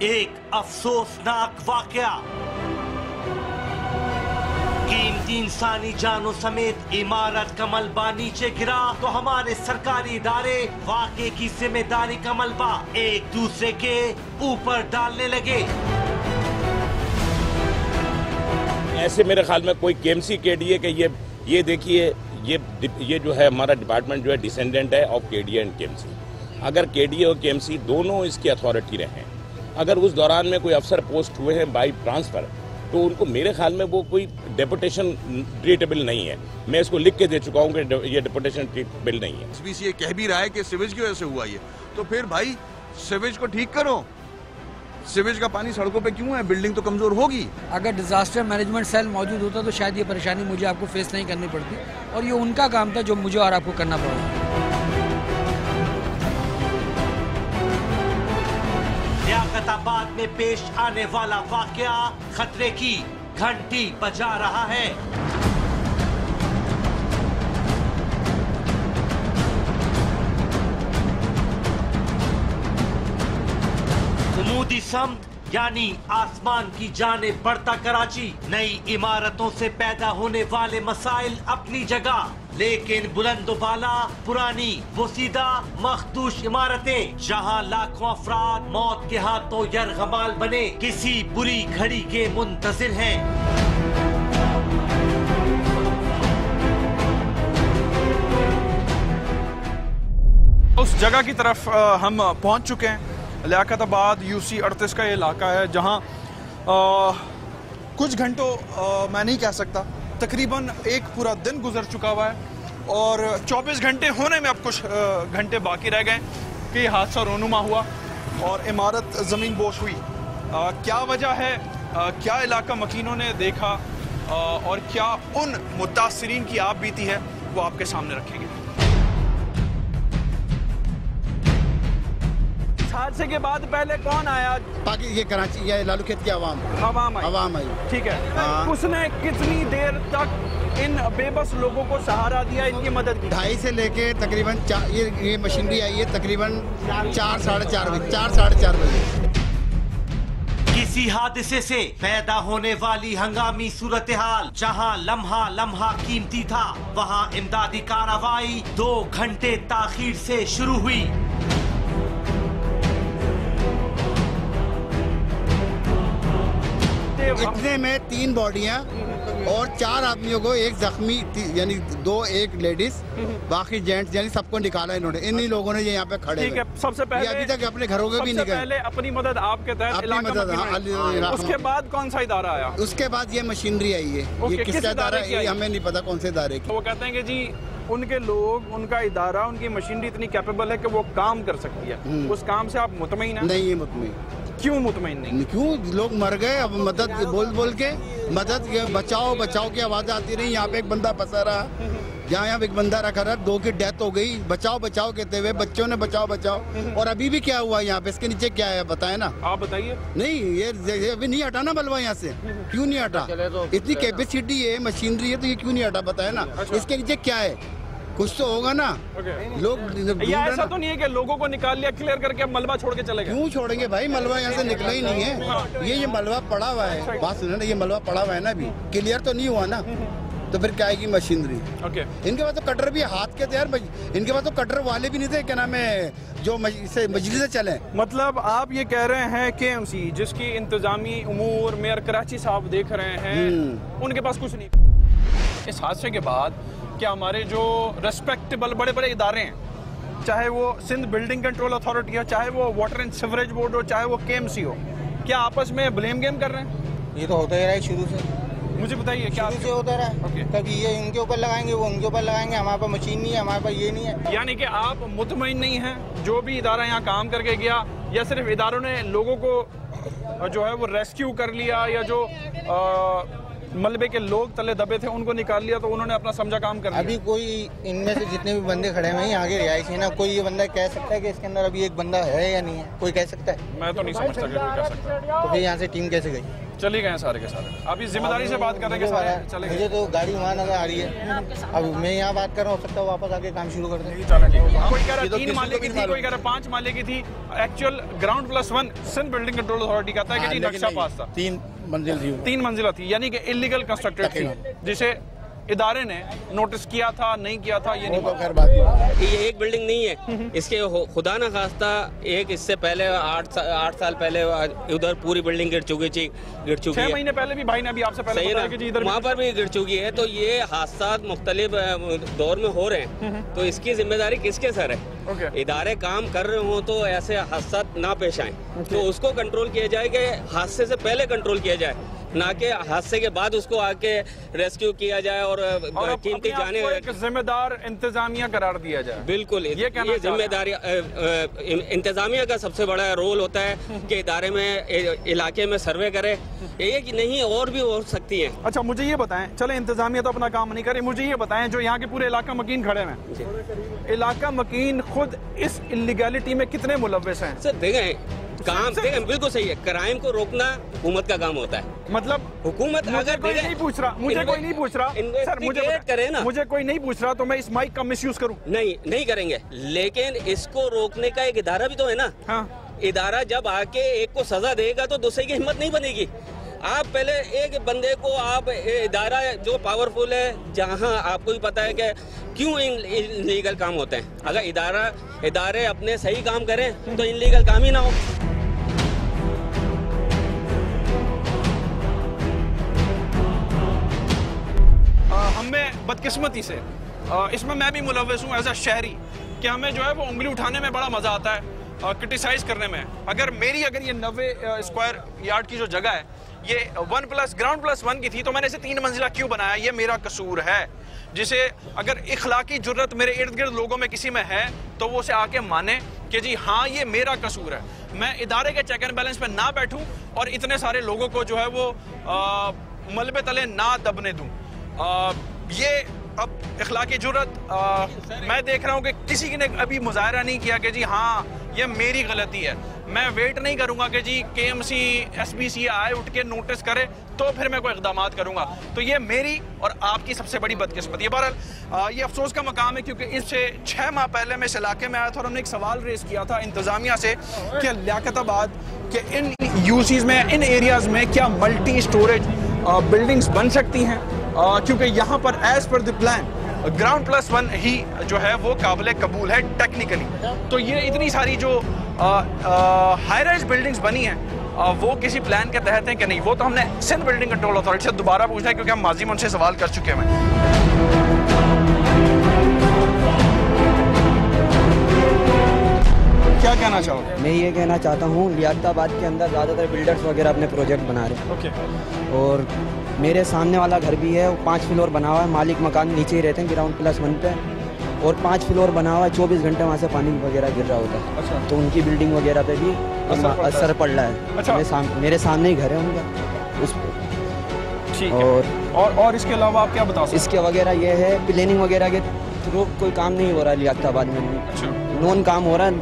एक अफसोसनाक वाकया। कीमती इंसानी जानों समेत इमारत का मलबा नीचे गिरा तो हमारे सरकारी इदारे वाकये की जिम्मेदारी का मलबा एक दूसरे के ऊपर डालने लगे। ऐसे मेरे ख्याल में कोई केएमसी केडीए के ये देखिए ये जो है हमारा डिपार्टमेंट जो है डिसेंडेंट है ऑफ केडीए एंड केएमसी। अगर केडीए और केएमसी दोनों इसकी अथॉरिटी रहे, अगर उस दौरान में कोई अफसर पोस्ट हुए हैं बाई ट्रांसफर, तो उनको मेरे ख्याल में वो कोई डेपुटेशन ट्रीटेबल नहीं है। मैं इसको लिख के दे चुका हूँ कि ये डेपुटेशन ट्रीटेबल नहीं है। इस बीच ये कह भी रहा है कि सीवेज की वजह से हुआ ये, तो फिर भाई सीवेज को ठीक करो। सीवेज का पानी सड़कों पे क्यों है? बिल्डिंग तो कमजोर होगी। अगर डिजास्टर मैनेजमेंट सेल मौजूद होता तो शायद ये परेशानी मुझे आपको फेस नहीं करनी पड़ती, और ये उनका काम था जो मुझे और आपको करना पड़ा। लियाकताबाद में पेश आने वाला वाकया खतरे की घंटी बजा रहा है। उमूदी समत यानी आसमान की जाने बढ़ता कराची। नई इमारतों से पैदा होने वाले मसाइल अपनी जगह, लेकिन बुलंदोबाला पुरानी बोसीदा मखदूश इमारतें जहां लाखों अफराद मौत के हाथों यरगमाल बने किसी बुरी घड़ी के मुंतजिर हैं। उस जगह की तरफ हम पहुंच चुके हैं। लियाकताबाद UC 38 का ये इलाका है जहां कुछ घंटों मैं नहीं कह सकता, तकरीबन एक पूरा दिन गुजर चुका हुआ है और 24 घंटे होने में अब कुछ घंटे बाकी रह गए कि हादसा रोनुमा हुआ और इमारत ज़मीन बोश हुई। क्या वजह है, क्या इलाका मकीनों ने देखा और क्या उन मुतासरीन की आप बीती है, वो आपके सामने रखेंगे। हादसे के बाद पहले कौन आया? बाकी ये कराची या लालू खेत की आवाम आई। ठीक है। उसने कितनी देर तक इन बेबस लोगों को सहारा दिया, इनकी मदद की? 2:30 से लेके तकरीबन ये मशीनरी आई है तकरीबन 4 साढ़े 4 बजे। किसी हादसे से पैदा होने वाली हंगामी सूरत हाल, जहाँ लम्हा लम्हा कीमती था, वहाँ इमदादी कार्रवाई 2 घंटे ताखीर से शुरू हुई। इतने में 3 बॉडियां और 4 आदमियों को, एक जख्मी यानी 2, एक लेडीज, बाकी जेंट्स, यानी सबको निकाला इन्होंने। इन्हीं लोगों ने ये यहाँ पे खड़े। ठीक है। सबसे पहले अभी तक अपने घरों के भी नहीं गए। पहले अपनी मदद आपके तहत इलाका, उसके बाद कौन सा इदारा आया? उसके बाद ये मशीनरी आई है। ये किसका इदारा है हमें नहीं पता, कौन से इदारे की। वो कहते हैं कि जी उनके लोग, उनका इदारा, उनकी मशीनरी इतनी कैपेबल है कि वो काम कर सकती है। उस काम से आप मुतमईन हैं? नहीं है मुतमईन। क्यों मुतमईन नहीं? क्यों? लोग मर गए। अब मदद बोल के मदद बचाओ की आवाज़ आती रही। यहाँ पे एक बंदा फंसा रहा, यहाँ एक बंदा रखा रहा, 2 की डेथ हो गई। बचाओ कहते हुए बच्चों ने बचाओ। और अभी भी क्या हुआ यहाँ पे? इसके नीचे क्या है बताए ना आप, बताइए। नहीं, ये अभी नहीं हटा ना मलबा यहाँ से। क्यों नहीं हटा? इतनी कैपेसिटी है, मशीनरी है, तो ये क्यों नहीं हटा बताए ना। इसके नीचे क्या है? कुछ तो होगा ना। लोग ऐसा तो नहीं है कि लोगों को निकाल लिया, क्लियर करके अब मलबा छोड़ के चले गए? क्यों छोड़ेंगे भाई? मलबा यहाँ से निकला ही नहीं है। ये मलबा पड़ा हुआ है। बात सुनो ना, ये मलबा पड़ा हुआ है ना, अभी क्लियर तो नहीं हुआ ना, तो फिर क्या आएगी मशीनरी? इनके पास तो कटर भी हाथ के थे यार। इनके पास तो कटर वाले भी नहीं थे, क्या नाम है, जो मजलिस से चले। मतलब आप ये कह रहे हैं KMC, जिसकी इंतजामी उमूर मेयर कराची साहब देख रहे हैं, उनके पास कुछ नहीं। इस हादसे के बाद क्या हमारे जो रेस्पेक्टेबल बड़े बड़े इदारे हैं, चाहे वो सिंध बिल्डिंग कंट्रोल अथॉरिटी हो, चाहे वो वाटर एंड सीवरेज बोर्ड हो, चाहे वो KMC हो, क्या आपस में ब्लेम गेम कर रहे हैं? ये तो होता ही रहा है शुरू से। मुझे बताइए क्या शुरू से होता रहा है। कभी ये इनके ऊपर लगाएंगे, वो उनके ऊपर लगाएंगे, हमारे पास मशीन नहीं है, हमारे पास ये नहीं है। यानी कि आप मुतमईन नहीं हैं जो भी इदारा यहाँ काम करके गया, या सिर्फ इदारों ने लोगों को जो है वो रेस्क्यू कर लिया, या जो मलबे के लोग तले दबे थे उनको निकाल लिया, तो उन्होंने अपना समझा काम कर लिया। अभी कोई इनमें से जितने भी बंदे खड़े हैं आगे रिहाइश है ना, कोई ये बंदा कह सकता है कि इसके अंदर अभी एक बंदा है या नहीं है? कोई कह सकता है? मैं तो नहीं समझता कि कोई कह सकता है। तो फिर यहाँ से टीम कैसे गई? चली गए सारे के सारे। आप इस जिम्मेदारी से बात कर रहे हैं कि सारे चले गए? मुझे तो गाड़ी वहाँ नजर आ रही है, अब मैं यहाँ बात कर रहा हूँ, हो सकता है वापस आके काम शुरू कर दें। कोई कह रहा है 3 माले की थी, कोई कह रहा है 5 माले की थी। एक्चुअल ग्राउंड+1 सिंध बिल्डिंग कंट्रोल अथॉरिटी कहता है कि जी नक्शा पास था, 3 मंजिल थी, 3 मंजिला थी, यानी कि इलीगल कंस्ट्रक्टेड थी, जिसे इदारे ने नोटिस किया था नहीं किया था ये नहीं पता। ये एक बिल्डिंग नहीं है, इसके खुदा न खास्ता एक इससे पहले 8 साल पहले उधर पूरी बिल्डिंग गिर चुकी थी, 6 महीने पहले भी भाई ने अभी आपसे पहले बताया कि जी इधर वहाँ पर भी गिर चुकी है। तो ये हादसा मुख्तलिफ दौर में हो रहे हैं, तो इसकी जिम्मेदारी किसके सर है? इदारे काम कर रहे हो तो ऐसे हादसा ना पेश आए, तो उसको कंट्रोल किया जाए कि हादसे से पहले कंट्रोल किया जाए, ना कि हादसे के बाद उसको आके रेस्क्यू किया जाए और कीमती जाने एक जिम्मेदार इंतजामिया करार दिया जाए। बिल्कुल, ये जिम्मेदारी इंतजामिया का सबसे बड़ा रोल होता है कि इदारे में इलाके में सर्वे करे, एक नहीं और भी हो सकती है। अच्छा मुझे ये बताएं, चले इंतजामिया तो अपना काम नहीं करे, मुझे ये बताएं जो यहाँ के पूरे इलाका मकीन खड़े हैं, इलाका मकीन खुद इस इलीगैलिटी में कितने मुलव्वस हैं? सर देखें काम देखें बिल्कुल सही है, क्राइम को रोकना हुकूमत का काम होता है। मतलब हुकूमत अगर कोई नहीं पूछ रहा, मुझे कोई नहीं पूछ रहा सर, मुझे करे ना, मुझे कोई नहीं पूछ रहा तो मैं इस माइक का मिसयूज करूं? नहीं करेंगे, लेकिन इसको रोकने का एक इदारा भी तो है ना। हाँ। इदारा जब आके एक को सजा देगा तो दूसरे की हिम्मत नहीं बनेगी। आप पहले एक बंदे को आप इदारा जो पावरफुल है, जहां आपको भी पता है कि क्यों इनलीगल काम होते हैं, अगर इदारे अपने सही काम करें तो इनलीगल काम ही ना हो। हमें बदकिस्मती से इसमें मैं भी मुलव्वस हूँ एज अ शहरी, कि हमें जो है वो उंगली उठाने में बड़ा मजा आता है, क्रिटिसाइज करने में। अगर ये 90 स्क्वायर यार्ड की जो जगह है ये ग्राउंड+1 की थी, तो मैंने इसे 3 मंजिला क्यों बनाया? ये मेरा कसूर है, जिसे अगर इखलाकी जुर्रत मेरे इर्द गिर्द लोगों में किसी में है तो वो उसे आके माने कि जी हाँ ये मेरा कसूर है, मैं इदारे के चेक एंड बैलेंस पे ना बैठूं और इतने सारे लोगों को जो है वो मलबे तले ना दबने दूं। ये अब इखलाकी जुर्रत मैं देख रहा हूँ कि किसी ने अभी मुजाहरा नहीं किया कि जी हाँ ये मेरी गलती है। मैं वेट नहीं करूंगा कि जी KMC SBC आए उठ के नोटिस करे तो फिर मैं कोई इक़दामात करूंगा। तो ये मेरी और आपकी सबसे बड़ी बदकिस्मती है। बहरहाल ये अफसोस का मकाम है, क्योंकि इससे 6 माह पहले मैं इस इलाके में आया था और हमने एक सवाल रेस किया था इंतजामिया से कि लियाकताबाद के इन यूसीज में, इन एरियाज में क्या मल्टी स्टोरेज बिल्डिंग्स बन सकती हैं, क्योंकि यहाँ पर एज पर द प्लान ग्राउंड+1 ही जो है वो काबिल कबूल है टेक्निकली। तो ये इतनी सारी जो हाई राइज बिल्डिंग्स बनी हैं वो किसी प्लान के तहत हैं कि नहीं, वो तो हमने सिंध बिल्डिंग कंट्रोल अथॉरिटी से दोबारा पूछना है, क्योंकि हम माजी में उनसे सवाल कर चुके हैं। क्या कहना चाहोगे? मैं ये कहना चाहता हूँ लियाकताबाद के अंदर ज़्यादातर बिल्डर्स वगैरह अपने प्रोजेक्ट बना रहे हैं। ओके। और मेरे सामने वाला घर भी है, वो 5 फ्लोर बना हुआ है, मालिक मकान नीचे ही रहते हैं ग्राउंड+1 पे, और 5 फ्लोर बना हुआ है, 24 घंटे वहाँ से पानी वगैरह गिर रहा होता है। अच्छा। तो उनकी बिल्डिंग वगैरह पे भी असर पड़ रहा है। अच्छा। मेरे सामने ही घर है उनका उस पर। ठीक है। और इसके अलावा आप क्या बता सकते हैं? इसके वगैरह ये है प्लानिंग वगैरह के थ्रू कोई काम नहीं हो रहा है लियाकताबाद में। अच्छा। नॉन काम हो रहा है,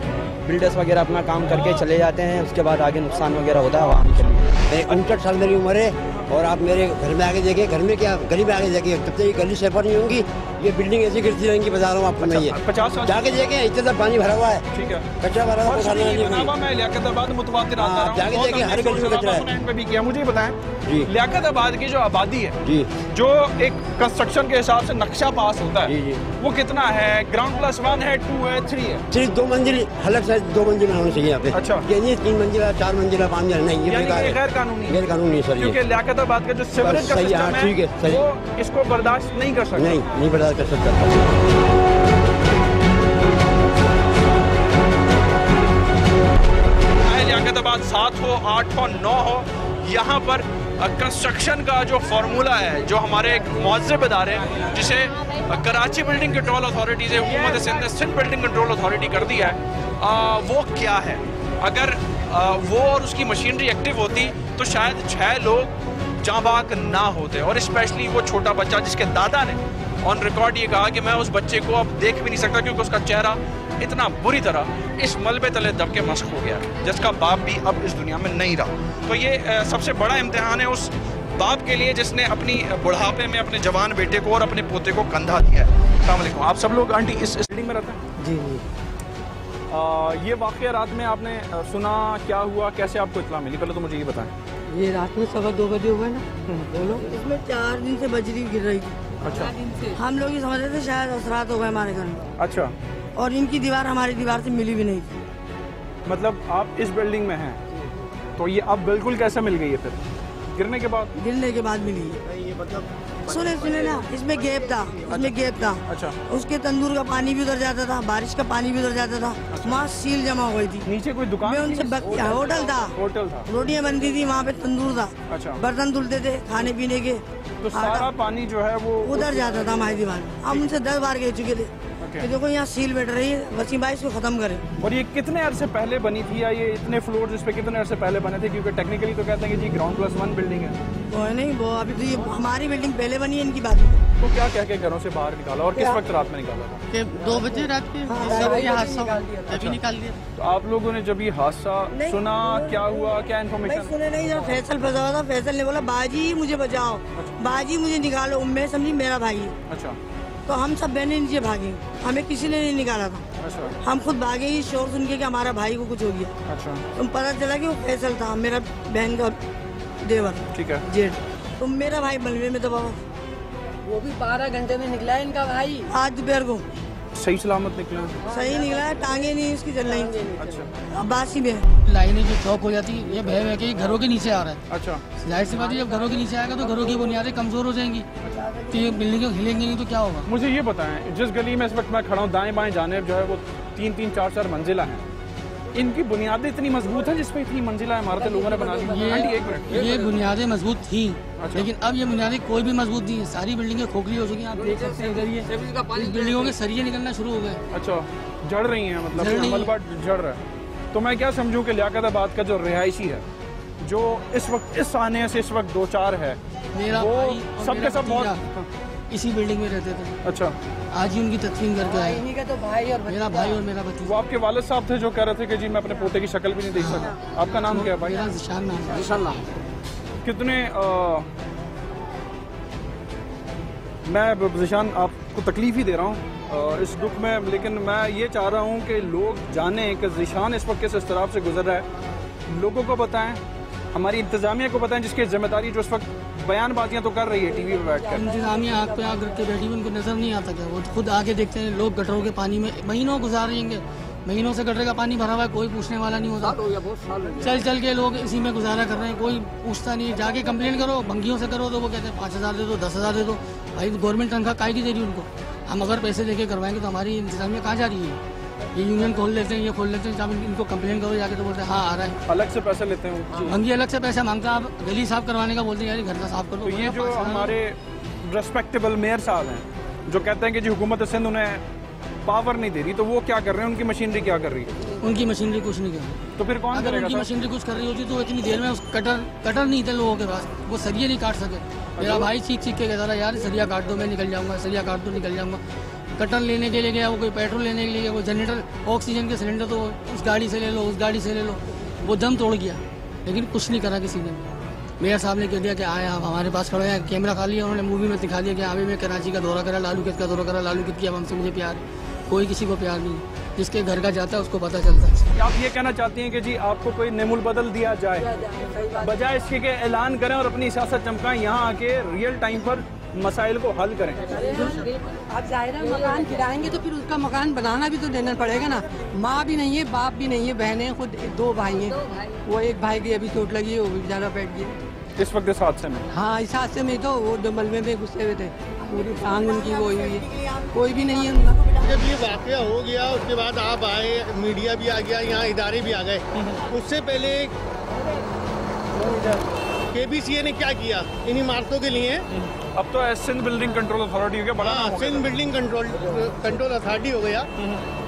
बिल्डर्स वगैरह अपना काम करके चले जाते हैं, उसके बाद आगे नुकसान वगैरह होता है आवाम के लिए। 59 साल मेरी उम्र है और आप मेरे घर में आगे देखिए, घर में क्या गरीब आगे देखिए, तब तक ये गली सफर नहीं होंगी, ये बिल्डिंग ऐसी गिरती रहेंगी, बता रहा हूँ आपको। मैं ये 50 साल जाके देखें, इतना पानी भरा हुआ है। ठीक है। कचरा भरा हुआ है। मैं लियाकताबाद मुतवातिर आता हूं, जाके देखें हर गली में कचरा है। भी किया। मुझे बताएं जी, लियाकताबाद की जो आबादी है जी, जो एक कंस्ट्रक्शन के हिसाब से नक्शा पास होता है, जी जी, वो कितना है? ग्राउंड+1 है, 2 है, 3 है? सिर्फ 2 मंजिल, हलक से 2 मंजिल होनी चाहिए यहाँ पे। अच्छा। ये नहीं 3 मंजिला, 4 मंजिला, 5 मंजिला नहीं, ये गैर कानूनी, गैर कानूनी सर। क्योंकि लियाकताबाद का जो सिवरेज का सिस्टम है, ठीक है, वो इसको बर्दाश्त नहीं कर सकता। नहीं बर्दाश्त कर सकता। लियाकताबाद 7 हो, 8 हो, 9 हो, यहाँ पर कंस्ट्रक्शन का जो फार्मूला है, जो हमारे एक मुअज़्ज़िब इदारे हैं, जिसे कराची बिल्डिंग कंट्रोल अथॉरिटी से हुकूमत सिंध ने सिंध बिल्डिंग कंट्रोल अथॉरिटी कर दिया है, वो क्या है? अगर वो और उसकी मशीनरी एक्टिव होती तो शायद 6 लोग जांबाक ना होते, और स्पेशली वो छोटा बच्चा जिसके दादा ने ऑन रिकॉर्ड ये कहा कि मैं उस बच्चे को अब देख भी नहीं सकता क्योंकि उसका चेहरा इतना बुरी तरह इस मलबे तले दब के मस्क हो गया, जिसका बाप भी अब इस दुनिया में नहीं रहा। तो ये सबसे बड़ा इम्तिहान है उस बाप के लिए जिसने अपनी बुढ़ापे में अपने जवान बेटे को और अपने पोते को कंधा दिया है। अस्सलाम वालेकुम। आप सब लोग आंटी इस बिल्डिंग में रहते हैं? जी जी। ये वाक़या रात में आपने सुना, क्या हुआ, कैसे आपको इत्तला मिली, पहले तो मुझे ये बताएं। ये रात में 2:15 बजे हुआ ना, बोलो। इसमें 4 दिन से बजरी गिर रही थी। अच्छा। हम लोग ये समझ रहे थे शायद असरात हो गए हमारे घर में। अच्छा। और इनकी दीवार हमारी दीवार से मिली भी नहीं थी। मतलब आप इस बिल्डिंग में हैं, तो ये अब बिल्कुल कैसे मिल गई है फिर गिरने के बाद? गिरने के बाद मिली है। ये मतलब सुने ना, इसमें गैप था, इसमें गैप था। अच्छा। उसके तंदूर का पानी भी उधर जाता था, बारिश का पानी भी उधर जाता था। अच्छा। वहाँ सील जमा हो गई थी। नीचे कोई दुकान? मैं उनसे होटल था, रोटियां बनती थी, वहाँ पे तंदूर था। अच्छा। बर्तन धुलते थे खाने पीने के। तो सारा पानी जो है वो उधर जाता था हमारी दीवार। हम उनसे 10 बार कह चुके थे कि देखो यहाँ सील बैठ रही है, वसीम भाई इसको खत्म करें। और ये कितने अरसे पहले बनी थी, या ये इतने फ्लोर इस पे कितने अरसे पहले बने थे? क्योंकि टेक्निकली तो कहते हैं कि जी ग्राउंड +1 बिल्डिंग है। वो है नहीं, वो अभी तो ये हमारी बिल्डिंग पहले बनी है, इनकी बात। तो क्या कह के घरों से बाहर निकाला और किस वक्त रात में निकाला था? कि 2 बजे रात के हादसा अभी निकाल दिया। तो आप लोगों ने जब ये हादसा सुना, क्या हुआ, क्या इन्फॉर्मेशन? सुने नहीं, जब फैसल फंसा हुआ था, फैसल ने बोला बाजी मुझे बचाओ, बाजी मुझे निकालो। मैं समझी मेरा भाई है। अच्छा। तो हम सब बहनें नीचे भागे, हमें किसी ने नहीं निकाला था। अच्छा। हम खुद भागे ही शोर सुन के कि हमारा भाई को कुछ हो गया। अच्छा। तुम पता चला कि वो फैसल था, मेरा बहन का देवर। ठीक है। जेठ। तुम मेरा भाई मलबे में दबा, वो भी 12 घंटे में निकला है इनका भाई। आज दोपहर को सही सलामत निकला? सही निकला है, टांगे नहीं इसकी चल रही। अच्छा। बासी में लाइनें जो चौक हो जाती है, ये भय है कि घरों के नीचे आ रहा है। अच्छा। जाहिर सी बात है, जब घरों के नीचे आएगा तो घरों की बुनियादें कमजोर हो जाएंगी, तो ये बिल्डिंगें हिलेंगी नहीं तो क्या होगा? मुझे ये बताएं, जिस गली में इस वक्त मैं खड़ा हूँ, दाएं बाएं जानेब जो है वो 3-3, 4-4 मंजिला हैं, इनकी बुनियादें इतनी मजबूत हैं जिसपे इतनी मंजिला इमारतें लोगों ने बना दी? ये बुनियादें मजबूत थी। अच्छा। लेकिन अब ये बुनियादें कोई भी मजबूत नहीं है, सारी बिल्डिंगें खोखली हो चुकी हैं। आप देख सकते हैं इधर ये बिल्डिंगों के सरिये निकलना शुरू हो गए। अच्छा, जड़ रही हैं, मतलब मलबा जड़ रहा है। तो मैं क्या समझूं कि लियाकताबाद का जो रिहायशी है, जो इस वक्त इस आने से इस वक्त 2-4 है, वो सबके सब बहुत इसी बिल्डिंग में रहते थे। अच्छा। आज ही उनकी तदफीन करके आए। इन्हीं का तो भाई और मेरा भाई और मेरा भतीजा। वो आपके वालिद साहब थे जो कह रहे थे कि जी मैं अपने पोते की शक्ल भी नहीं देख सका। आपका नाम क्या है भाई? मेरा ज़िशान नाम है। कितने मैं ज़िशान आपको तकलीफ ही दे रहा हूँ इस दुख में, लेकिन मैं ये चाह रहा हूँ कि लोग जाने कि ज़िशान इस वक्त किस इस्तराब से गुजर रहा है। लोगों को बताएं, हमारी इंतजामिया को बताएं, जिसकी जिम्मेदारी जो इस वक्त बयानबाजियां तो कर रही है टीवी पे बैठकर। इंतजामिया आग पे आग रख के बैठी हुई, उनको नजर नहीं आता क्या? वो खुद आगे देखते हैं, लोग गटरों के पानी में महीनों गुजारेंगे, महीनों से गटर का पानी भरा हुआ है, कोई पूछने वाला नहीं होता। चल चल के लोग इसी में गुजारा कर रहे हैं, कोई पूछता नहीं। जाके कंप्लेन करो, भंगियों से करो तो वो कहते हैं 5000 दे दो, 10,000 दे दो। भाई गवर्नमेंट तनख्वाह काहे की दे रही है उनको? हम अगर पैसे देके करवाएंगे तो हमारी इंतजामिया कहाँ जा रही है? ये यूनियन खोल लेते हैं, ये खोल लेते हैं, जब इनको कंप्लेन करो जाके तो बोलते हैं हाँ आ रहा है। अलग से पैसे लेते हैं भंगी, अलग से पैसा मांगता है। आप गली साफ करवाने का बोलते हैं, यार घर का साफ करो। तो ये जो हमारे रेस्पेक्टेबल मेयर साहब हैं जो कहते हैं कि जी हुकूमत सिंध उन्हें पावर नहीं दे रही, तो वो क्या कर रहे हैं? उनकी मशीनरी क्या कर रही है? उनकी मशीनरी कुछ नहीं कर रही। तो फिर कौन अगर करेगा? उनकी मशीनरी कुछ कर रही होती तो इतनी देर में उस कटर नहीं थे लोगों के पास, वो सरिये नहीं काट सके। मेरा भाई चीख चीख के कहता था यार सरिया काट दो, मैं निकल जाऊँगा, सरिया काट दो निकल जाऊँगा। कटर लेने के लिए गया, वो कोई पेट्रोल लेने के लिए गया, वो जनरेटर ऑक्सीजन के सिलेंडर तो उस गाड़ी से ले लो, उस गाड़ी से ले लो, वो दम तोड़ गया, लेकिन कुछ नहीं करा किसी ने। मेयर साहब ने कह दिया कि आए आप हमारे पास खड़े हैं, कैमरा खा लिया उन्होंने, मूवी में दिखा दिया कि अभी मैं कराची का दौरा करा, लालू कित का दौरा करा, लालू कित की अब हमसे मुझे प्यार। कोई किसी को प्यार नहीं, जिसके घर का जाता है उसको पता चलता है। आप ये कहना चाहती हैं कि जी आपको कोई नेमुल बदल दिया जाए, बजाय इसके के ऐलान करें और अपनी सियासत चमकाएं, यहाँ आके रियल टाइम पर मसाइल को हल करें? अब जाहिर है मकान गिराएंगे तो फिर उसका मकान बनाना भी तो देना पड़ेगा ना। माँ भी नहीं है, बाप भी नहीं है, बहनें खुद 2 भाई हैं। वो एक भाई की अभी चोट लगी है, वो भी बेचारा बैठ गया इस वक्त इस हादसे में। हाँ, इस हादसे में तो वो 2 मलबे में घुसे हुए थे, पूरी टांग उनकी वो हुई है, कोई भी नहीं है उनका। जब ये वाकया हो गया उसके बाद आप आए, मीडिया भी आ गया, यहाँ इदारे भी आ गए, उससे पहले KBCA ने क्या किया इन इमारतों के लिए? अब तो सिंध बिल्डिंग कंट्रोल अथॉरिटी हो गया, बड़ा नाम हो गया। सिंध बिल्डिंग कंट्रोल अथॉरिटी हो गया।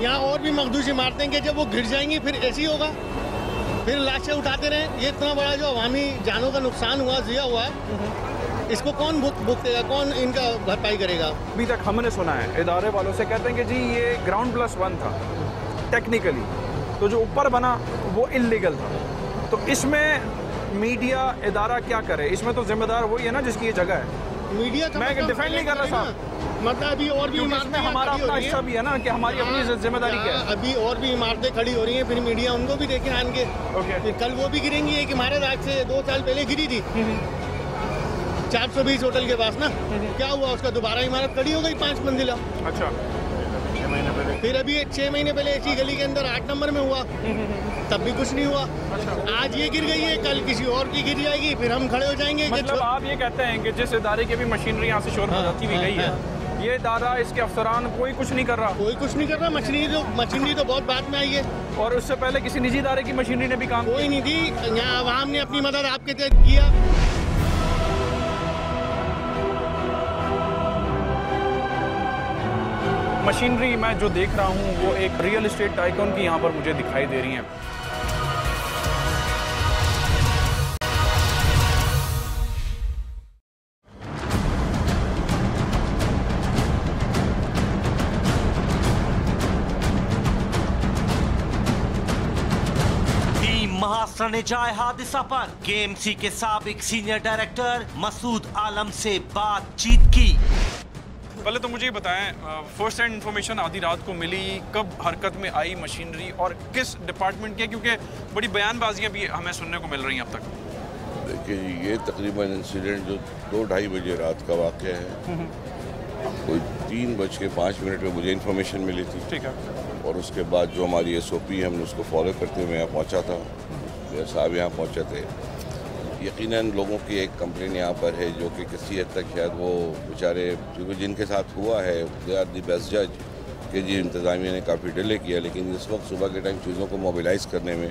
यहाँ और भी मखदूश इमारतें कि जब वो गिर जाएंगी फिर ऐसी होगा, फिर लाशें उठाते रहे। ये इतना बड़ा जो अवामी जानों का नुकसान हुआ, जिया हुआ है, इसको कौन भुगतेगा, कौन इनका भरपाई करेगा? अभी तक हमने सुना है इदारे वालों से, कहते हैं कि जी ये ground+1 था टेक्निकली, तो जो ऊपर बना वो इल्लीगल था। तो इसमें मीडिया इदारा क्या करे? इसमें तो जिम्मेदार वही है ना जिसकी ये जगह है। मीडिया का मैं डिफेंड नहीं कर रहा साहब, मतलब अभी और भी इमारतें हमारा अपना हिस्सा भी है ना कि हमारी अपनी जिम्मेदारी क्या है। अभी और भी इमारतें खड़ी हो रही हैं, फिर मीडिया उनको भी देखे आन के। फिर कल वो भी गिरेंगी। एक इमारत आज से 2 साल पहले गिरी थी 420 होटल के पास ना, क्या हुआ उसका? दोबारा इमारत खड़ी हो गई 5 मंजिला। अच्छा, 6 महीने पहले। फिर अभी 6 महीने पहले इसी गली के अंदर 8 नंबर में हुआ, तब भी कुछ नहीं हुआ। आज ये गिर गई है, कल किसी और की गिर जाएगी, फिर हम खड़े हो जाएंगे। मतलब आप ये कहते हैं कि जिस इदारे की भी मशीनरी यहाँ से शोर बजाती हुई गई है, ये इदारा, इसके अफसरान कोई कुछ नहीं कर रहा? कोई कुछ नहीं कर रहा। मशीनरी तो बहुत बाद में आई है। और उससे पहले किसी निजी इदारे की मशीनरी ने भी काम कोई नहीं थी। यहाँ आवाम ने अपनी मदद आपके तहत किया। मशीनरी मैं जो देख रहा हूँ वो एक रियल एस्टेट टाइकून की यहाँ पर मुझे दिखाई दे रही है। महाराष्ट्र ने जाए हादसा पर केएमसी के साबिक सीनियर डायरेक्टर मसूद आलम से बातचीत की। पहले तो मुझे ये बताएं, फर्स्ट हैंड इन्फॉर्मेशन आधी रात को मिली, कब हरकत में आई मशीनरी और किस डिपार्टमेंट की? क्योंकि बड़ी बयानबाजियां भी हमें सुनने को मिल रही हैं अब तक। देखिए, ये तकरीबन इंसिडेंट जो 2-2:30 बजे रात का वाक़या है, कोई 3:05 पे मुझे इन्फॉर्मेशन मिली थी। ठीक है। और उसके बाद जो हमारी SOP हमने उसको फॉलो करते हुए यहाँ पहुँचा था, मेरे साहब यहाँ पहुँचे थे। यकीनन लोगों की एक कंप्लेन यहाँ पर है जो कि किसी हद तक शायद वो बेचारे, क्योंकि जिनके साथ हुआ है दे आर द बेस्ट जज कि जी इंतज़ामिया ने काफ़ी डिले किया, लेकिन इस वक्त सुबह के टाइम चीज़ों को मोबिलाइज़ करने में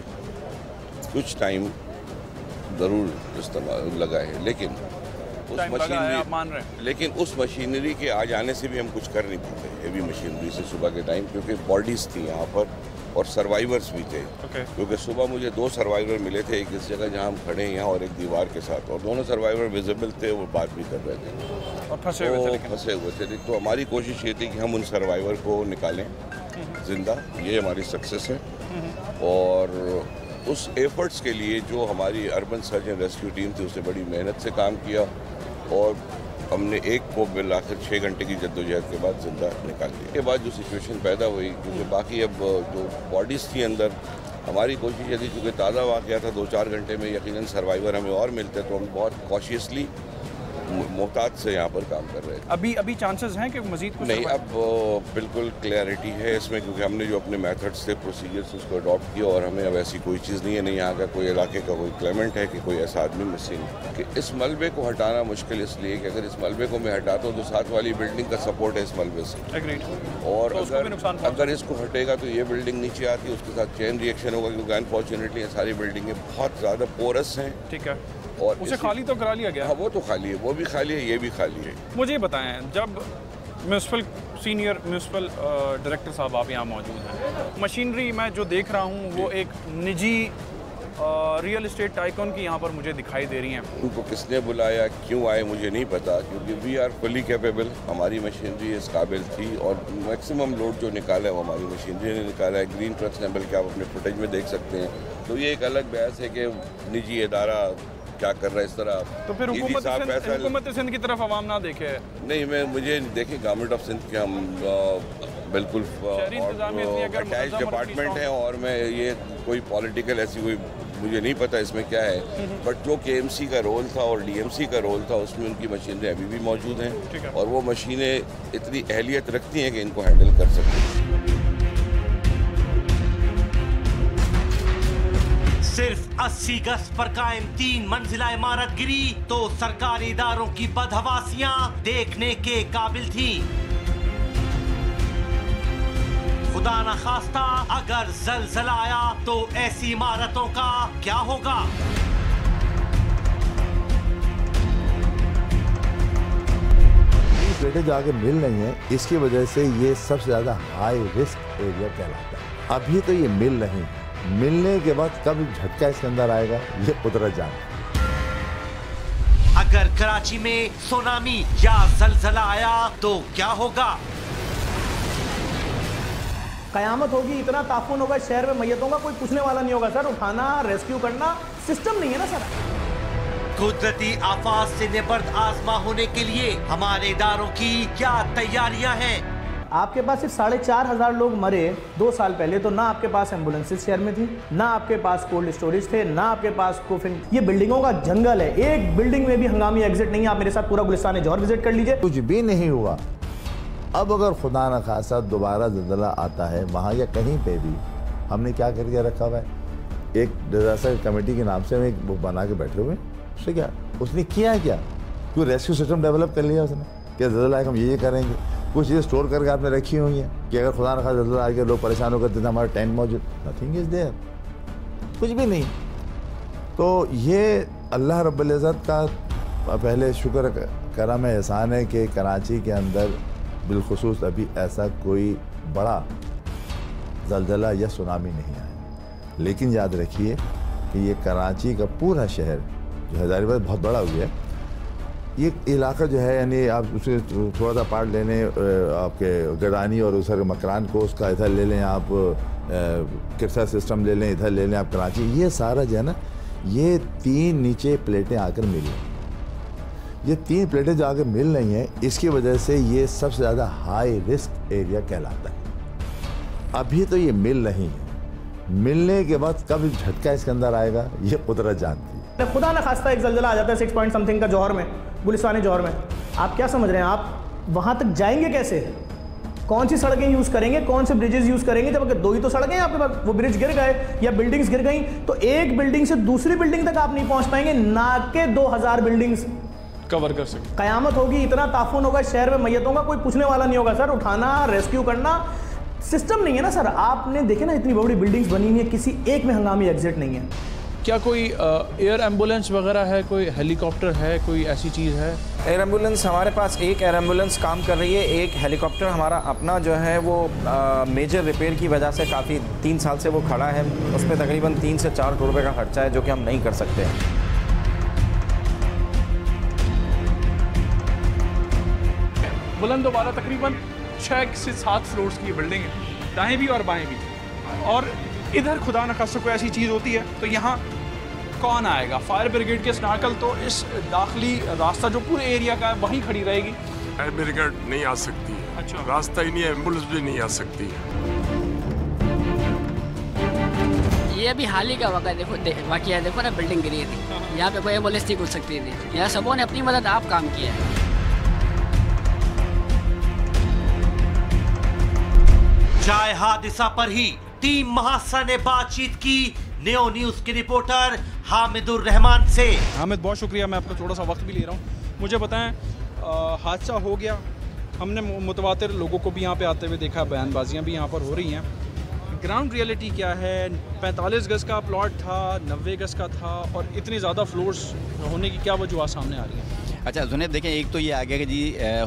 कुछ टाइम ज़रूर इस्तेमाल लगा है। लेकिन उस मशीनरी के आ जाने से भी हम कुछ कर नहीं पाते हेवी मशीनरी से सुबह के टाइम, क्योंकि बॉडीज़ थी यहाँ पर और सर्वाइवर्स भी थे। क्योंकि सुबह मुझे 2 सर्वाइवर मिले थे, एक इस जगह जहाँ हम खड़े हैं यहाँ और एक दीवार के साथ, और दोनों सर्वाइवर विजिबल थे, वो बात भी कर रहे थे और फंसे हुए थे। तो हमारी कोशिश ये थी कि हम उन सर्वाइवर को निकालें जिंदा, ये हमारी सक्सेस है। और उस एफर्ट्स के लिए जो हमारी urban search and rescue team थी उसने बड़ी मेहनत से काम किया और हमने एक को मिलाकर 6 घंटे की जद्दोजहद के बाद जिंदा निकाल दिया। के बाद जो सिचुएशन पैदा हुई, क्योंकि बाकी अब जो बॉडीज़ थी अंदर, हमारी कोशिश ये थी क्योंकि ताज़ा वाक़या था, 2-4 घंटे में यकीनन सर्वाइवर हमें और मिलते, तो हम बहुत कॉशियसली मोहतात से यहाँ पर काम कर रहे थे। अभी चांसेस हैं कि मजीद कुछ नहीं? अब बिल्कुल क्लैरिटी है इसमें, क्योंकि हमने जो अपने मेथड्स थे, प्रोसीजर्स, उसको अडॉप्ट किया और हमें अब ऐसी कोई चीज़ नहीं है, नहीं यहाँ का कोई इलाके का कोई क्लेमेंट है कि कोई ऐसा आदमी मिसिंग कि इस मलबे को हटाना मुश्किल इसलिए कि अगर इस मलबे को मैं हटाता हूँ तो साथ वाली बिल्डिंग का सपोर्ट है इस मलबे से, और अगर इसको हटेगा तो ये बिल्डिंग नीचे आती है, उसके साथ चेन रिएक्शन होगा, क्योंकि अनफॉर्चुनेटली ये सारी बिल्डिंगें बहुत ज़्यादा पोरस हैं। ठीक है। और उसे खाली तो करा लिया गया? हाँ, वो तो खाली है, वो भी खाली है, ये भी खाली है। मुझे ये बताएं, जब सीनियर म्यूनसिपल डायरेक्टर साहब आप यहाँ मौजूद हैं, मशीनरी मैं जो देख रहा हूँ वो एक निजी रियल एस्टेट टाइकून की यहाँ पर मुझे दिखाई दे रही हैं। उनको किसने बुलाया, क्यों आए, मुझे नहीं पता, क्योंकि वी आर फुली कैपेबल, हमारी मशीनरी इस काबिल थी और मैक्सिमम लोड जो निकाला है वो हमारी मशीनरी ने निकाला है। ग्रीन ट्रक्स ने, बल्कि आप अपने फुटेज में देख सकते हैं। तो ये एक अलग बहस है कि निजी इदारा क्या कर रहा है इस तरह। तो फिर हुकूमत सिंध की तरफ आवाम ना देखे? नहीं, मुझे देखिए, गवर्नमेंट ऑफ सिंध के हम बिल्कुल अटैच डिपार्टमेंट है और मैं ये कोई पॉलिटिकल ऐसी कोई मुझे नहीं पता इसमें क्या है, बट जो KMC का रोल था और DMC का रोल था उसमें उनकी मशीनें अभी भी मौजूद हैं और वो मशीनें इतनी अहलियत रखती हैं कि इनको हैंडल कर सकती हैं। सिर्फ 80 गज पर कायम 3 मंजिला इमारत गिरी तो सरकारी इदारों की बदहवासियां देखने के काबिल थी। खुदा न खास्ता अगर ज़लज़ला आया तो ऐसी इमारतों का क्या होगा? बेटे जो आगे मिल रही है, इसकी वजह से ये सबसे ज्यादा हाई रिस्क एरिया कहलाता है। अभी तो ये मिल नहीं, मिलने के बाद कब झटका इसके अंदर आएगा ये कुदरत जानती है। अगर कराची में सुनामी या जलजला आया तो क्या होगा? कयामत होगी, इतना ताफून होगा शहर में, मैयतों का कोई पूछने वाला नहीं होगा सर। उठाना, रेस्क्यू करना सिस्टम नहीं है ना सर। कुदरती आफात से निबर्द आजमा होने के लिए हमारे इदारों की क्या तैयारियां हैं? आपके पास सिर्फ 4,500 लोग मरे 2 साल पहले, तो ना आपके पास एम्बुलेंसेज शहर में थी, ना आपके पास कोल्ड स्टोरेज थे, ना आपके पास कोफिन। ये बिल्डिंगों का जंगल है, एक बिल्डिंग में भी हंगामी एग्जिट नहीं है। आप मेरे साथ पूरा गुलिस्तान जौहर विजिट कर लीजिए, कुछ भी नहीं हुआ। अब अगर खुदा न खासा दोबारा ज़लज़ला आता है वहाँ या कहीं पे भी, हमने क्या करके रखा हुआ है, एक डिजास्टर कमेटी के नाम से हम एक बुक बना के बैठे हुए। उससे क्या उसने किया, क्या कोई रेस्क्यू सिस्टम डेवलप कर लिया उसने? क्या ज़लज़ला हम ये करेंगे, कुछ चीज़ें स्टोर करके आपने रखी हुई हैं कि अगर खुदा न खासा ज़लज़ला आ गया लोग परेशान हो करते थे, हमारा टेंट मौजूद, नथिंग इज़ देयर, कुछ भी नहीं। तो ये अल्लाह रब्बुल इज़्ज़त का पहले शुक्र करम एहसान है कि कराची के अंदर बिलखुसूस अभी ऐसा कोई बड़ा ज़लज़ला या सुनामी नहीं आया। लेकिन याद रखिए कि ये कराची का पूरा शहर जो है ज़ाहिर बात बहुत बड़ा हो गया, ये इलाका जो है, यानी आप उसे थोड़ा सा पार्ट लेने आपके गडानी और उस मकरान को उसका इधर ले लें, आप किरसा सिस्टम ले लें, इधर ले लें आप कराची, ये सारा जो है ना, ये 3 नीचे प्लेटें आकर मिली। ये 3 प्लेटें जो आगे मिल रही हैं, इसकी वजह से ये सबसे ज़्यादा हाई रिस्क एरिया कहलाता है। अभी तो ये मिल रही है, मिलने के बाद कब झटका इसके अंदर आएगा ये कुदरत जानती है। खुदा न खास्ता एक जलजला आ जाता है 6 पॉइंट समथिंग का जौहर में, गुलिस्तान जौहर में, आप क्या समझ रहे हैं? आप वहाँ तक जाएंगे कैसे? कौन सी सड़कें यूज़ करेंगे, कौन से ब्रिजेस यूज़ करेंगे? जब अगर 2 ही तो सड़कें हैं आपके पास, वो ब्रिज गिर गए या बिल्डिंग्स गिर गई, तो एक बिल्डिंग से दूसरी बिल्डिंग तक आप नहीं पहुँच पाएंगे, ना के 2000 बिल्डिंग्स कवर कर सकते। कयामत होगी, इतना ताफून होगा शहर में, मैयतों का कोई पूछने वाला नहीं होगा सर। उठाना, रेस्क्यू करना सिस्टम नहीं है ना सर। आपने देखे ना इतनी बड़ी बिल्डिंग्स बनी हुई है, किसी एक में हंगामी एग्जिट नहीं है। क्या कोई एयर एम्बुलेंस वगैरह है, कोई हेलीकॉप्टर है, कोई ऐसी चीज़ है? एयर एम्बुलेंस हमारे पास एक एयर एम्बुलेंस काम कर रही है, एक हेलीकॉप्टर हमारा अपना जो है वो मेजर रिपेयर की वजह से काफ़ी 3 साल से वो खड़ा है, उस पर तकरीबन 3 से 4 करोड़ रुपये का खर्चा है, जो कि हम नहीं कर सकते। बुलंदोबाला तकरीबन 6 से 7 फ्लोर्स की बिल्डिंग है, दाएं भी और बाएं भी। और इधर खुदा न खास्ता कोई ऐसी चीज़ होती है तो यहाँ कौन आएगा? फायर ब्रिगेड के स्नाकल तो इस दाखिली रास्ता जो पूरे एरिया का है वहीं खड़ी रहेगी। फायर ब्रिगेड नहीं आ सकती है। अच्छा, रास्ता ही नहीं है, एम्बुलेंस भी नहीं आ सकती है। ये अभी हाल ही का वाक़या देखो ना, बिल्डिंग गिरी थी, यहाँ पे कोई एम्बुलेंस नहीं घुस सकती थी, यहाँ सबों ने अपनी मदद आप काम किया है। चाय हादसा पर ही टीम महासा ने बातचीत की नेओ न्यूज के रिपोर्टर हामिदुर रहमान से। हामिद, बहुत शुक्रिया, मैं आपका थोड़ा सा वक्त भी ले रहा हूँ। मुझे बताएं, हादसा हो गया, हमने मुतवातिर लोगों को भी यहाँ पे आते हुए देखा, बयानबाजियाँ भी यहाँ पर हो रही हैं। ग्राउंड रियलिटी क्या है? 45 गज़ का प्लॉट था, 90 गज़ का था, और इतने ज़्यादा फ्लोर्स होने की क्या वजूहत सामने आ रही है? अच्छा जुनैद, देखें, एक तो ये आ गया कि जी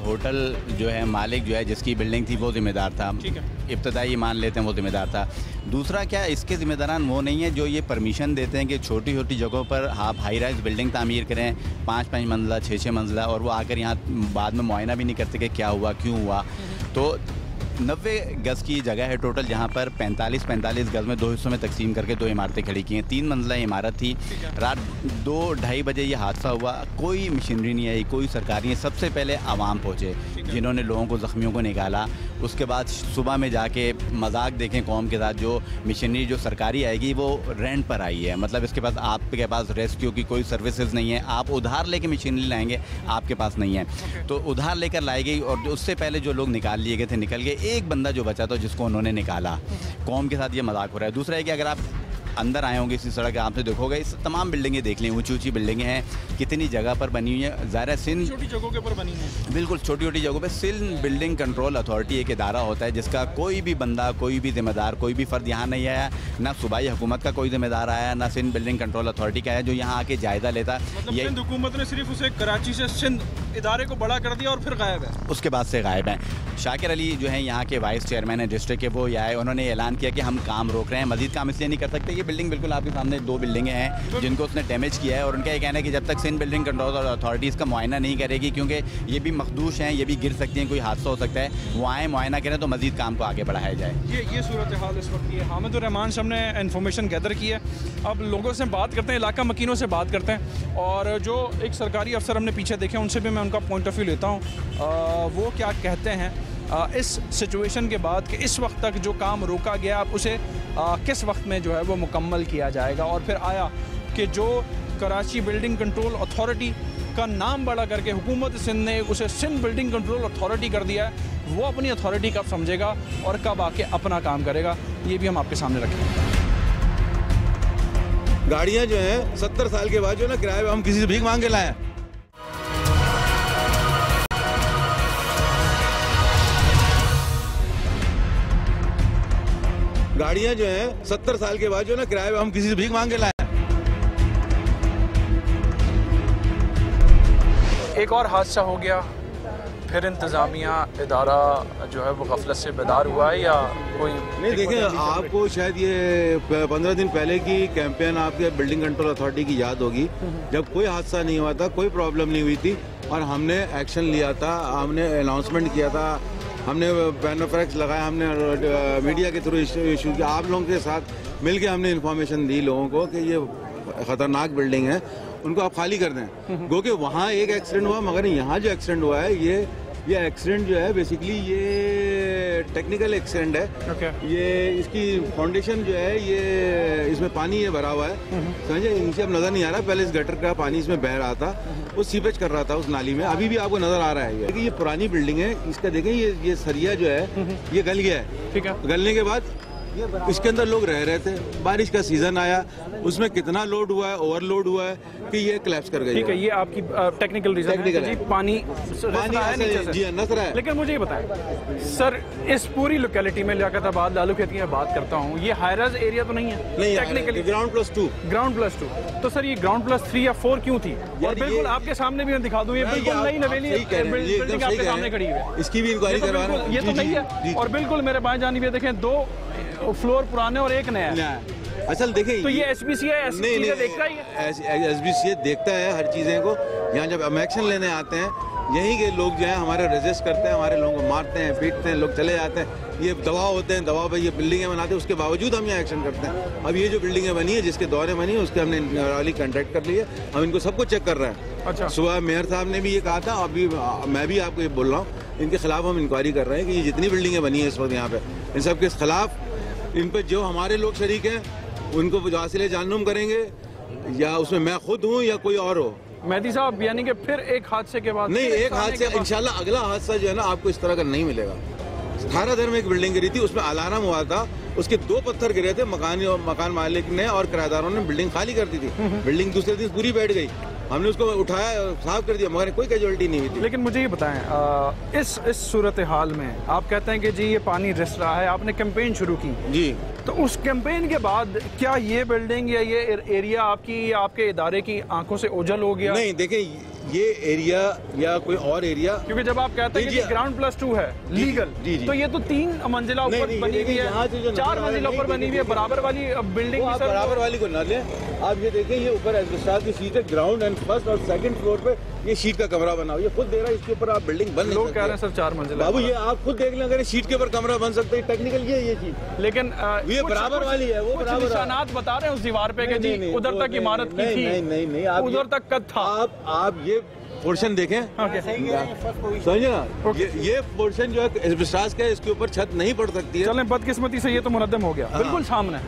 होटल जो है मालिक जो है जिसकी बिल्डिंग थी वो ज़िम्मेदार था, ठीक है, इब्तदाई मान लेते हैं वो ज़िम्मेदार था। दूसरा क्या, इसके ज़िम्मेदारान वो नहीं है जो ये परमिशन देते हैं कि छोटी छोटी जगहों पर आप हाई राइज बिल्डिंग तामीर करें, 5-5 मंजिला 6-6 मंजिला, और वो आकर यहाँ बाद में मुआयना भी नहीं करते कि क्या हुआ, क्यों हुआ। तो 90 गज़ की जगह है टोटल, जहाँ पर 45 गज़ में 2 हिस्सों में तकसीम करके 2 इमारतें खड़ी की हैं। 3 मंजिला इमारत थी। रात 2-2:30 बजे ये हादसा हुआ, कोई मशीनरी नहीं आई, कोई सरकारी नहीं। सबसे पहले आवाम पहुँचे जिन्होंने लोगों को, ज़ख्मियों को निकाला। उसके बाद सुबह में जाके मजाक देखें कौम के साथ, जो मशीनरी जो सरकारी आएगी वो रेंट पर आई है, मतलब इसके पास, आपके पास रेस्क्यू की कोई सर्विसेज नहीं है, आप उधार लेके मशीनरी लाएंगे, आपके पास नहीं है, तो उधार लेकर लाई गई। और उससे पहले जो लोग निकाल लिए गए थे निकल गए, एक बंदा जो बचा था जिसको उन्होंने निकाला। कौम के साथ ये मजाक हो रहा है। दूसरा है कि अगर आप अंदर आए होंगे इसी सड़क, आपने देखोगे इस तमाम बिल्डिंगें देख लें, ऊंची ऊंची बिल्डिंगें हैं, कितनी जगह पर बनी हुई है। ज़ाहिर है सिंध छोटी जगहों के ऊपर बनी है, बिल्कुल छोटी छोटी जगहों पे। सिंध बिल्डिंग कंट्रोल अथॉरिटी एक इदारा होता है जिसका कोई भी बंदा, कोई भी जिम्मेदार, कोई भी फ़र्द यहाँ नहीं आया, ना सूबाई हुकूमत का कोई जिम्मेदार आया, ना सिंध बिल्डिंग कंट्रोल अथॉरिटी का है जो यहाँ आके जायज़ा लेता। मतलब सिंध हुकूमत ने सिर्फ उसे कराची से सिंध इदारे को बड़ा कर दिया और फिर गायब है। उसके बाद से गायब हैं। शाकिर अली जो है यहाँ के वाइस चेयरमैन है डिस्ट्रिक्ट के, वो ये आए, उन्होंने ऐलान किया कि हम काम रोक रहे हैं, मजीद काम इसलिए नहीं कर सकते। ये बिल्डिंग बिल्कुल आपके सामने 2 बिल्डिंगें हैं जिनको उसने डैमेज किया है, और उनका ये कहना है कि जब तक सिंध बिल्डिंग कंट्रोल अथॉरिटी इसका मुआयना नहीं करेगी, क्योंकि ये भी मखदूश हैं, ये भी गिर सकती हैं, कोई हादसा हो सकता है, वो आएँ मुआयना करें तो मजीद काम को आगे बढ़ाया जाए। ये सूरत हाल इस वक्त है। हामिदुर रहमान साहब ने इन्फॉर्मेशन गैदर की है। अब लोगों से बात करते हैं, इलाका मकीनों से बात करते हैं, और जो एक सरकारी अफसर हमने पीछे देखे उनसे भी मैं उनका पॉइंट ऑफ व्यू लेता हूँ। वो क्या कहते हैं इस सिचुएशन के बाद कि इस वक्त तक जो काम रोका गया अब उसे किस वक्त में जो है वो मुकम्मल किया जाएगा। और फिर आया कि जो कराची बिल्डिंग कंट्रोल अथॉरिटी का नाम बड़ा करके हुकूमत सिंध ने उसे सिंध बिल्डिंग कंट्रोल अथॉरिटी कर दिया है, वो अपनी अथॉरिटी कब समझेगा और कब आके अपना काम करेगा, ये भी हम आपके सामने रखेंगे। गाड़ियाँ जो हैं 70 साल के बाद जो ना किराए पे हम किसी से भीख मांग के लाए। गाड़ियाँ जो हैं 70 साल के बाद जो ना किराए पे हम किसी से भीख मांग के लाए। एक और हादसा हो गया, फिर इंतज़ामिया इदारा जो है वो गफलत से बेदार हुआ है या कोई नहीं? देखिए, आपको शायद ये 15 दिन पहले की कैंपेन आपके बिल्डिंग कंट्रोल अथॉरिटी की याद होगी, जब कोई हादसा नहीं हुआ था, कोई प्रॉब्लम नहीं हुई थी, और हमने एक्शन लिया था, हमने अनाउंसमेंट किया था, हमने बैनर फ्लैक्स लगाया, हमने मीडिया के थ्रू इशू किया, आप लोगों के साथ मिलके हमने इन्फॉर्मेशन दी लोगों को कि ये ख़तरनाक बिल्डिंग है, उनको आप खाली कर दें। क्योंकि वहाँ एक एक्सीडेंट हुआ, मगर यहाँ जो एक्सीडेंट हुआ है ये एक्सीडेंट जो है बेसिकली ये टेक्निकल एक्सीडेंट है। ये इसकी फाउंडेशन जो है ये इसमें पानी ये भरा हुआ है, समझे, नीचे अब नज़र नहीं आ रहा, पहले इस गटर का पानी इसमें बह रहा था, वो सीपेज कर रहा था उस नाली में, अभी भी आपको नजर आ रहा है। ये पुरानी बिल्डिंग है, इसका देखें ये सरिया जो है ये गल गया है। ठीक है, गलने के बाद इसके अंदर लोग रह रहे थे, बारिश का सीजन आया, उसमें कितना लोड हुआ है, ओवरलोड हुआ है कि ये कोलैप्स कर गई। ठीक है, ये आपकी टेक्निकल रीजन है जी, पानी जी नस रहा है। लेकिन मुझे ये बताएं सर, इस पूरी लोकेलिटी में लियाकताबाद लालू खेती में बात करता हूँ, ये हाईराइज एरिया तो नहीं है? नहीं, टेक्निकली ग्राउंड+2। ग्राउंड+2 तो सर ये ग्राउंड+3 या 4 क्यों थी? और बिल्कुल आपके सामने भी मैं दिखा दूं, ये बिल्कुल नई नवेली बिल्डिंग आपके सामने खड़ी है, इसकी भी इंक्वायरी करवाना, ये तो नहीं है। और बिल्कुल मेरे बाएं जानिब ये देखें, 2 फ्लोर पुराने और 1 नया। असल देखिए, तो ये SBCA देखता ही है? SBCA देखता है हर चीज़ें को। यहाँ जब हम एक्शन लेने आते हैं, यहीं के लोग जो है हमारे रेजिस्ट करते हैं, हमारे लोगों को मारते हैं, पीटते हैं, लोग चले जाते हैं, ये दबाव होते हैं, दबाव पे ये बिल्डिंगें बनाते हैं, उसके बावजूद हम यहाँ एक्शन करते हैं। अब ये जो बिल्डिंगें बनी है, जिसके दौरे बनी है, उसके हमने वाली कॉन्ट्रैक्ट कर लिया, हम इनको सबको चेक कर रहे हैं। अच्छा। सुबह मेयर साहब ने भी ये कहा था, अभी मैं भी आपको ये बोल रहा हूँ, इनके खिलाफ हम इंक्वायरी कर रहे हैं कि ये जितनी बिल्डिंगें बनी है इस वक्त यहाँ पे, इन सब के खिलाफ, इन पे जो हमारे लोग शरीक हैं उनको वासिले जानूम करेंगे, या उसमें मैं खुद हूँ या कोई और हो। मेहदी साहब, यानी कि फिर एक हादसे के बाद नहीं, एक हादसे इंशाल्लाह अगला हादसा जो है ना आपको इस तरह का नहीं मिलेगा। 18 में एक बिल्डिंग गिरी थी, उसमें अलार्म हुआ था, उसके 2 पत्थर गिरे थे, मकान मालिक ने और किराएदारों ने बिल्डिंग खाली कर दी थी, बिल्डिंग दूसरे दिन पूरी बैठ गई, हमने उसको उठाया, साफ कर दिया, मगर कोई कैजुअलिटी नहीं हुई थी। लेकिन मुझे ये बताएं, इस सूरत हाल में आप कहते हैं कि जी ये पानी रिस रहा है, आपने कैंपेन शुरू की जी, तो उस कैंपेन के बाद क्या ये बिल्डिंग या ये एरिया आपकी, आपके इदारे की आंखों से ओझल हो गया? नहीं, देखें, ये एरिया या कोई और एरिया, क्योंकि जब आप कहते हैं कि ग्राउंड+2 है लीगल, तो ये तो 3 मंजिला ऊपर बनी हुई है, 4 मंजिला ऊपर बनी हुई है, बराबर वाली बिल्डिंग। बराबर वाली को ना लें आप, ये देखें, ये ऊपर एस्बेस्टॉस की शीट है, ग्राउंड एंड फर्स्ट और सेकंड फ्लोर पे ये शीट का कमरा बना हुआ, ये खुद दे रहा है, इसके ऊपर आप बिल्डिंग बन नहीं सकते। लोग कह रहे हैं सर 4 मंजिला। बाबू, ये आप खुद देख लें, अगर शीट के ऊपर कमरा बन सकता है, टेक्निकल ये चीज, लेकिन ये बराबर वाली है, वो बराबर निशानात बता रहे हैं उस दीवार पे कि जी उधर तक इमारत की थी। नहीं, उधर तक कद था। आप ये पोर्शन देखें, समझे ना, ये पोर्शन जो है एस्बेस्टॉस का है, इसके ऊपर छत नहीं पड़ सकती है। चलें, बदकिस्मती से ये तो मुनद्दम हो गया, बिल्कुल सामने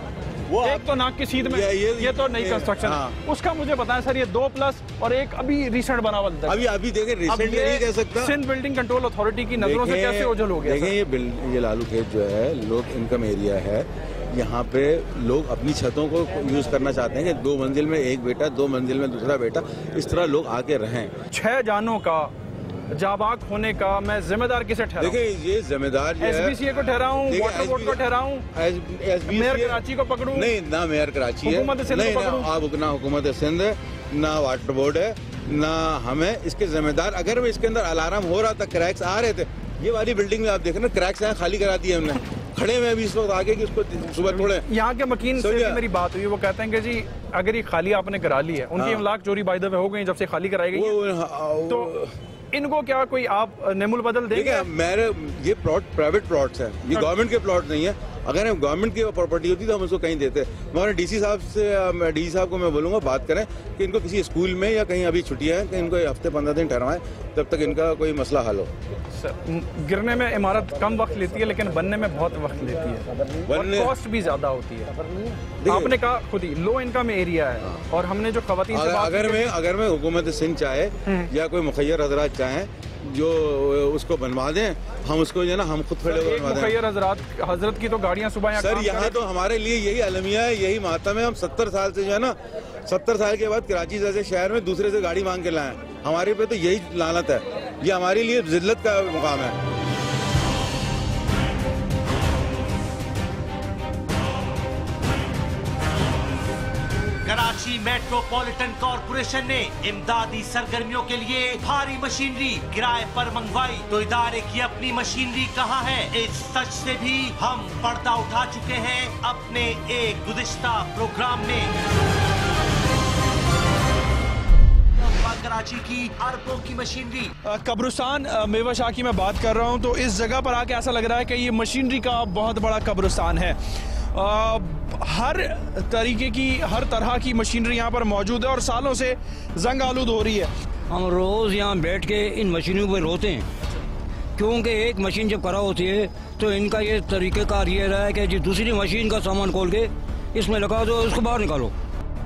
वो एक तो नाक की सीध में ये तो नई कंस्ट्रक्शन है, उसका मुझे बताएं सर, ये 2+ और एक अभी रिसेंट बना हुआ था। अभी देखें, रिसेंट नहीं कह सकता, सिंध बिल्डिंग कंट्रोल अथॉरिटी की नजरों से कैसे ओझल हो गया? देखें, ये लालू खेत जो है लोग इनकम एरिया है, यहाँ पे लोग अपनी छतों को यूज करना चाहते हैं कि 2 मंजिल में एक बेटा, 2 मंजिल में दूसरा बेटा, इस तरह लोग आके रहें। 6 जानों का जाबाक होने का मैं जिम्मेदार किसे ठहराऊं? देखिए, ये जिम्मेदार SBCA को ठहराऊं, वाटर बोर्ड को ठहराऊं, मेयर कराची को पकड़ूं? नहीं, ना मेयर कराची है, नहीं, आप ना हुकूमत सिंध है, ना वाटर बोर्ड है, ना हमें इसके जिम्मेदार। अगर वो इसके अंदर अलार्म हो रहा था, क्रैक्स आ रहे थे, ये वाली बिल्डिंग में आप देख रहे हैं क्रैक्स यहाँ खाली करा दिए हमने, खड़े में अभी इस वक्त आगे कि उसको सुबह तोड़े। यहाँ के मकीन से भी मेरी बात हुई, वो कहते हैं कि जी अगर ये खाली आपने करा ली है, उनकी इमलाक चोरी बाय द वे हो गई जब से खाली कराई गई है, तो इनको क्या कोई आप नेमुल बदल देंगे? मेरे ये प्लॉट प्राइवेट प्लॉट्स हैं, ये गवर्नमेंट के प्लॉट नहीं है। अगर हम गवर्नमेंट की प्रॉपर्टी होती तो हम उसको कहीं देते। मैं डीसी साहब को मैं बोलूँगा बात करें कि इनको किसी स्कूल में या कहीं, अभी छुट्टियाँ हैं, कि इनको हफ्ते 15 दिन ठहरवाएं जब तक इनका कोई मसला हल हो। गिरने में इमारत कम वक्त लेती है लेकिन बनने में बहुत वक्त लेती है, बनने कॉस्ट भी ज्यादा होती है। आपने कहा खुद ही लो इनकम एरिया है, और हमने जो खवातीन से बात अगर मैं हुकूमत सिंध चाहे या कोई मुखैर हजरात चाहें जो उसको बनवा दें, हम उसको जो है ना हम खुद खड़े बनवा दें। मुखैर हजरत की तो गाड़ियाँ सुबह सर यहाँ तो हमारे लिए यही अलमिया है, यही मातम है। हम 70 साल से जो है ना, 70 साल के बाद कराची जैसे शहर में दूसरे से गाड़ी मांग के लाए, हमारे पे तो यही लानत है, ये हमारे लिए जिल्लत का मुकाम है। कराची मेट्रोपॉलिटन कॉरपोरेशन ने इमदादी सरगर्मियों के लिए भारी मशीनरी किराए पर मंगवाई, तो इदारे की अपनी मशीनरी कहाँ है? इस सच से भी हम पर्दा उठा चुके हैं अपने एक गुज़िश्ता प्रोग्राम में। कराची की अरबों की मशीनरी। कब्रिस्तान मेवा शाह की मैं बात कर रहा हूँ, तो इस जगह पर आके ऐसा लग रहा है कि ये मशीनरी का बहुत बड़ा कब्रिस्तान है। हर तरीके की, हर तरह की मशीनरी यहाँ पर मौजूद है और सालों से जंग आलूद हो रही है। हम रोज़ यहाँ बैठ के इन मशीनों पर रोते हैं, क्योंकि एक मशीन जब खराब होती है तो इनका ये तरीक़ेकार ये रहा है कि जी दूसरी मशीन का सामान खोल के इसमें लगा दो, उसको बाहर निकालो।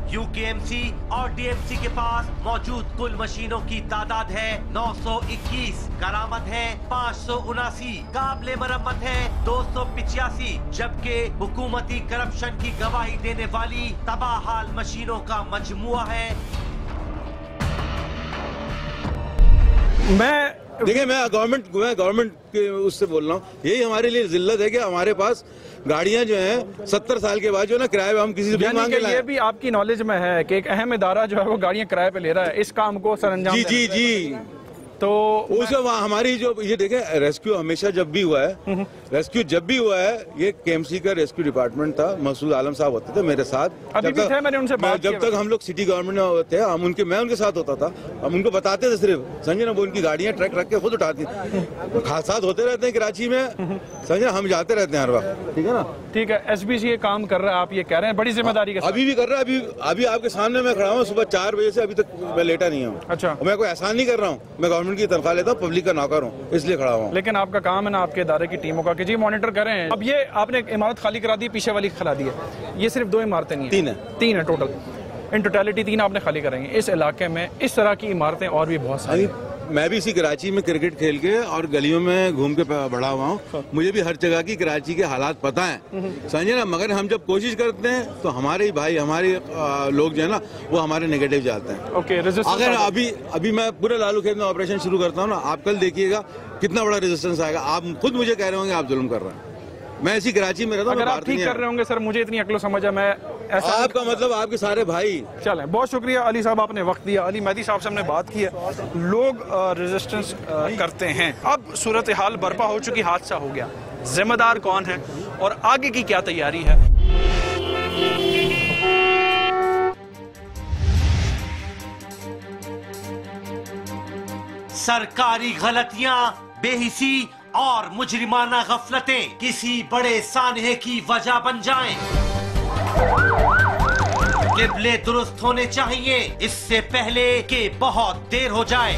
यूकेएमसी और डीएमसी के पास मौजूद कुल मशीनों की तादाद है 921, करामत है 579, काबिले मरम्मत है 285, जबकि हुकूमती करप्शन की गवाही देने वाली तबाहाल मशीनों का मजमुआ है। देखिए मैं गवर्नमेंट के उससे बोल रहा हूँ, यही हमारे लिए जिल्लत है कि हमारे पास गाड़ियां जो हैं 70 साल के बाद जो ना किराए पे हम किसी से मांग के लाए। ये भी आपकी नॉलेज में है कि एक अहम इदारा जो है वो गाड़ियां किराए पे ले रहा है इस काम को सरअंजाम जी तो उसमें हमारी जो ये देखें, रेस्क्यू हमेशा जब भी हुआ है, रेस्क्यू जब भी हुआ है, ये केएमसी का रेस्क्यू डिपार्टमेंट था, मसूद आलम साहब होते थे मेरे साथ, अभी भी थे, मैंने उनसे बात जब तक हम लोग सिटी गवर्नमेंट में थे, मैं उनके साथ होता था, हम उनको बताते थे सिर्फ, समझे ना, वो उनकी गाड़ियां ट्रक रख के खुद उठाती, हादसा होते रहते हैं कराची में, समझे, हम जाते रहते हैं हर वक्त। ठीक है ना, ठीक है। एसबीसी ये काम कर रहा है, आप ये कह रहे हैं बड़ी जिम्मेदारी के साथ। अभी भी कर रहा है, अभी आपके सामने मैं खड़ा हूँ, सुबह 4 बजे से अभी तक मैं लेटा नहीं हूँ। अच्छा, मैं कोई एहसान नहीं कर रहा हूँ, मैं गवर्नमेंट की तनख्वाह लेता हूँ, पब्लिक का नौकर हूँ, इसलिए खड़ा हूँ। लेकिन आपका काम है ना आपके इदारे की टीमों का कि जी मॉनिटर करें। अब ये आपने इमारत खाली करा दी, पीछे वाली खिला दी है, ये सिर्फ 2 इमारतें नहीं है, 3 है टोटल, इन टोटलिटी 3 आपने खाली कराएंगे। इस इलाके में इस तरह की इमारतें और भी बहुत सारी। मैं भी इसी कराची में क्रिकेट खेल के और गलियों में घूम के बड़ा हुआ हूँ, मुझे भी हर जगह की कराची के हालात पता हैं, समझे ना, मगर हम जब कोशिश करते हैं तो हमारे भाई, हमारे लोग जो है ना, वो हमारे नेगेटिव जाते हैं। ओके, अगर अभी मैं पूरे लालू खेत में ऑपरेशन शुरू करता हूँ ना, आप कल देखिएगा कितना बड़ा रेजिस्टेंस आएगा। आप खुद मुझे कह रहे होंगे आप जुल्म कर रहे हैं, मैं ऐसी कराची में रहता हूँ। अगर आप ठीक कर रहे होंगे सर, मुझे इतनी अक्ल समझ है, मैं ऐसा आपका मतलब आपके सारे भाई। चलें, बहुत शुक्रिया अली साहब, आपने वक्त दिया। अली मेहदी साहब से हमने बात की है, लोग रेजिस्टेंस करते हैं। अब सूरत हाल बर्पा हो चुकी, हादसा हो गया, जिम्मेदार कौन है और आगे की क्या तैयारी है? सरकारी गलतियां, बेहिसी और मुजरिमाना गफलतें किसी बड़े सानहे की वजह बन जाएं। किबले दुरुस्त होने चाहिए इससे पहले कि बहुत देर हो जाए।